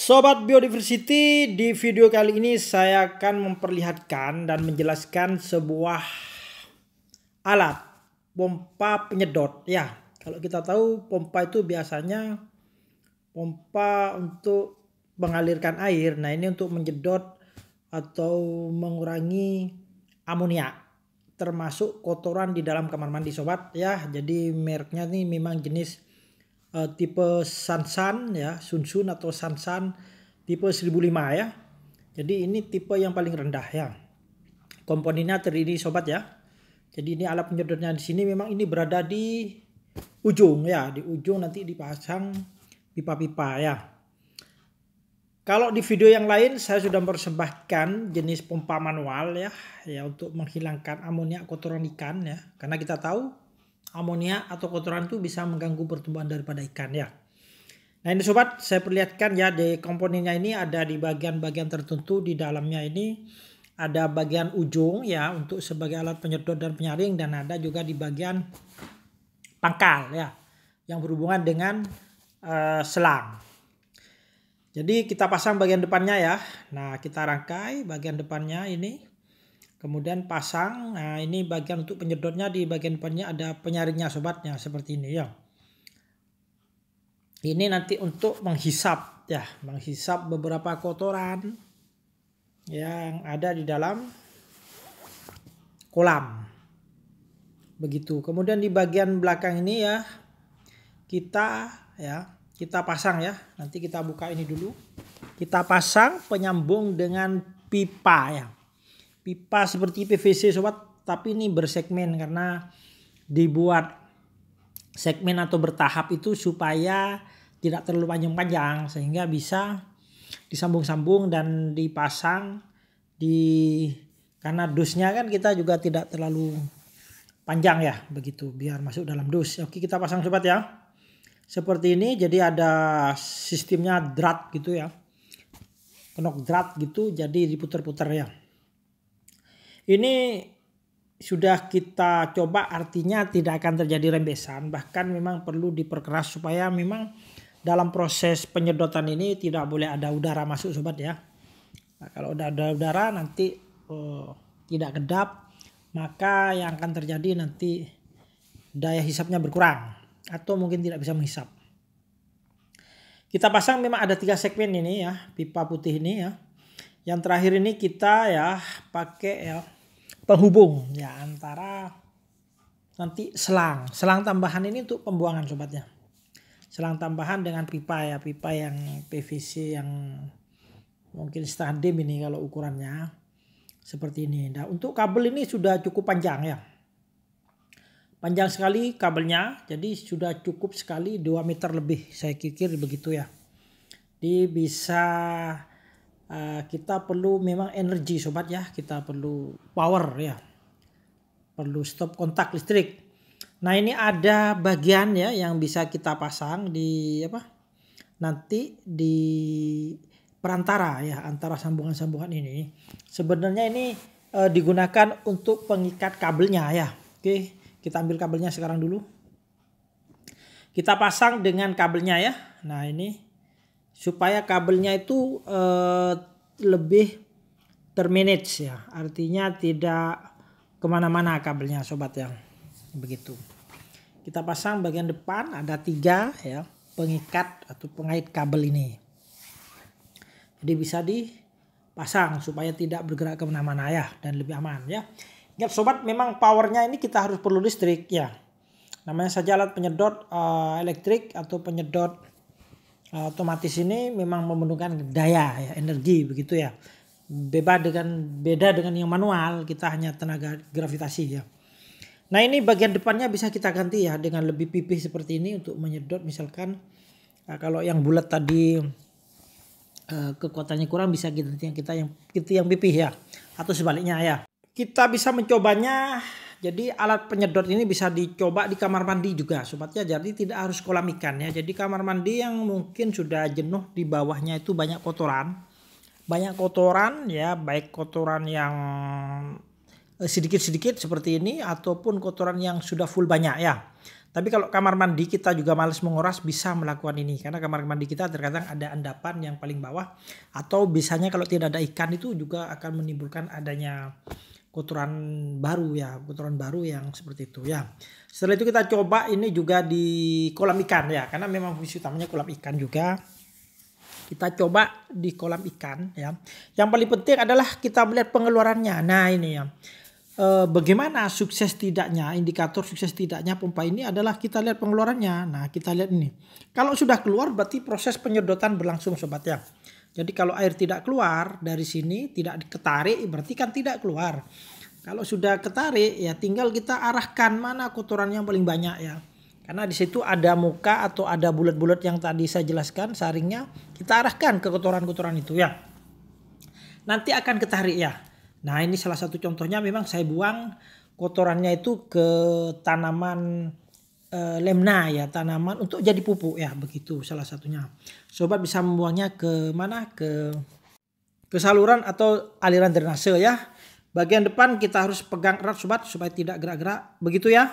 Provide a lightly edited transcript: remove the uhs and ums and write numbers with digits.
Sobat Biodiversity, di video kali ini saya akan memperlihatkan dan menjelaskan sebuah alat pompa penyedot. Ya, kalau kita tahu pompa itu biasanya pompa untuk mengalirkan air. Nah, ini untuk menyedot atau mengurangi amonia termasuk kotoran di dalam kamar mandi sobat ya. Jadi mereknya ini memang jenis tipe Sansan ya, Sunsun atau Sansan tipe 1005 ya. Jadi ini tipe yang paling rendah ya. Komponennya terdiri sobat ya. Jadi ini alat penyedotnya di sini memang ini berada di ujung ya, di ujung nanti dipasang pipa-pipa ya. Kalau di video yang lain saya sudah mempersembahkan jenis pompa manual ya untuk menghilangkan amonia kotoran ikan ya. Karena kita tahu amonia atau kotoran itu bisa mengganggu pertumbuhan daripada ikan ya. Nah ini sobat, saya perlihatkan ya, di komponennya ini ada di bagian-bagian tertentu di dalamnya ini ada bagian ujung ya untuk sebagai alat penyedot dan penyaring, dan ada juga di bagian pangkal ya yang berhubungan dengan selang. Jadi kita pasang bagian depannya ya. Nah kita rangkai bagian depannya ini. Kemudian pasang, nah ini bagian untuk penyedotnya, di bagian depannya ada penyaringnya sobatnya seperti ini ya. Ini nanti untuk menghisap ya, menghisap beberapa kotoran yang ada di dalam kolam. Begitu. Kemudian di bagian belakang ini ya kita pasang ya. Nanti kita buka ini dulu. Kita pasang penyambung dengan pipa ya. Pipa seperti PVC sobat, tapi ini bersegmen karena dibuat segmen atau bertahap itu supaya tidak terlalu panjang-panjang sehingga bisa disambung-sambung dan dipasang karena dusnya kan kita juga tidak terlalu panjang ya, begitu biar masuk dalam dus. Oke, kita pasang sobat ya. Seperti ini, jadi ada sistemnya drat gitu ya. Kenok drat gitu, jadi diputar-putar ya. Ini sudah kita coba, artinya tidak akan terjadi rembesan, bahkan memang perlu diperkeras supaya memang dalam proses penyedotan ini tidak boleh ada udara masuk sobat ya. Nah, kalau udah ada udara nanti tidak kedap, maka yang akan terjadi nanti daya hisapnya berkurang atau mungkin tidak bisa menghisap. Kita pasang memang ada 3 segmen ini ya, pipa putih ini ya. Yang terakhir ini kita ya pakai ya penghubung ya antara nanti selang tambahan ini untuk pembuangan sobatnya. Selang tambahan dengan pipa ya, pipa yang PVC yang mungkin setengah dim ini kalau ukurannya seperti ini. Nah untuk kabel ini sudah cukup panjang ya. Panjang sekali kabelnya, jadi sudah cukup sekali 2 meter lebih saya pikir begitu ya. Jadi bisa kita perlu memang energi sobat ya, kita perlu power ya, perlu stop kontak listrik. Nah ini ada bagian ya yang bisa kita pasang di nanti di perantara ya antara sambungan-sambungan ini. Sebenarnya ini digunakan untuk pengikat kabelnya ya. Oke, kita ambil kabelnya sekarang dulu. Kita pasang dengan kabelnya ya. Nah ini supaya kabelnya itu lebih termanage ya, artinya tidak kemana-mana kabelnya sobat ya, begitu. Kita pasang bagian depan ada 3 ya pengikat atau pengait kabel ini, jadi bisa dipasang supaya tidak bergerak kemana-mana ya dan lebih aman ya. Ingat sobat, memang powernya ini kita harus perlu listrik ya, namanya saja alat penyedot elektrik atau penyedot otomatis ini memang memerlukan daya ya, energi begitu ya. Beda dengan yang manual, kita hanya tenaga gravitasi ya. Nah ini bagian depannya bisa kita ganti ya dengan lebih pipih seperti ini untuk menyedot, misalkan kalau yang bulat tadi kekuatannya kurang, bisa kita yang pipih ya, atau sebaliknya ya. Kita bisa mencobanya. Jadi alat penyedot ini bisa dicoba di kamar mandi juga sobatnya, jadi tidak harus kolam ikan ya. Jadi kamar mandi yang mungkin sudah jenuh, di bawahnya itu banyak kotoran ya, baik kotoran yang sedikit-sedikit seperti ini ataupun kotoran yang sudah full banyak ya. Tapi kalau kamar mandi kita juga males menguras, bisa melakukan ini. Karena kamar mandi kita terkadang ada endapan yang paling bawah. Atau biasanya kalau tidak ada ikan itu juga akan menimbulkan adanya kotoran baru ya. Kotoran baru yang seperti itu ya. Setelah itu kita coba ini juga di kolam ikan ya. Karena memang fungsi utamanya kolam ikan juga. Kita coba di kolam ikan ya. Yang paling penting adalah kita melihat pengeluarannya. Nah ini ya. Bagaimana sukses tidaknya, indikator sukses tidaknya pompa ini adalah kita lihat pengeluarannya. Nah kita lihat ini, kalau sudah keluar berarti proses penyedotan berlangsung sobat ya. Jadi kalau air tidak keluar dari sini, tidak ketarik, berarti kan tidak keluar. Kalau sudah ketarik ya tinggal kita arahkan mana kotoran yang paling banyak ya. Karena di situ ada muka atau ada bulat-bulat yang tadi saya jelaskan saringnya, kita arahkan ke kotoran-kotoran itu ya. Nanti akan ketarik ya. Nah ini salah satu contohnya, memang saya buang kotorannya itu ke tanaman lemna ya, tanaman untuk jadi pupuk ya, begitu salah satunya. Sobat bisa membuangnya ke mana, ke saluran atau aliran drainase ya. Bagian depan kita harus pegang erat sobat supaya tidak gerak-gerak, begitu ya.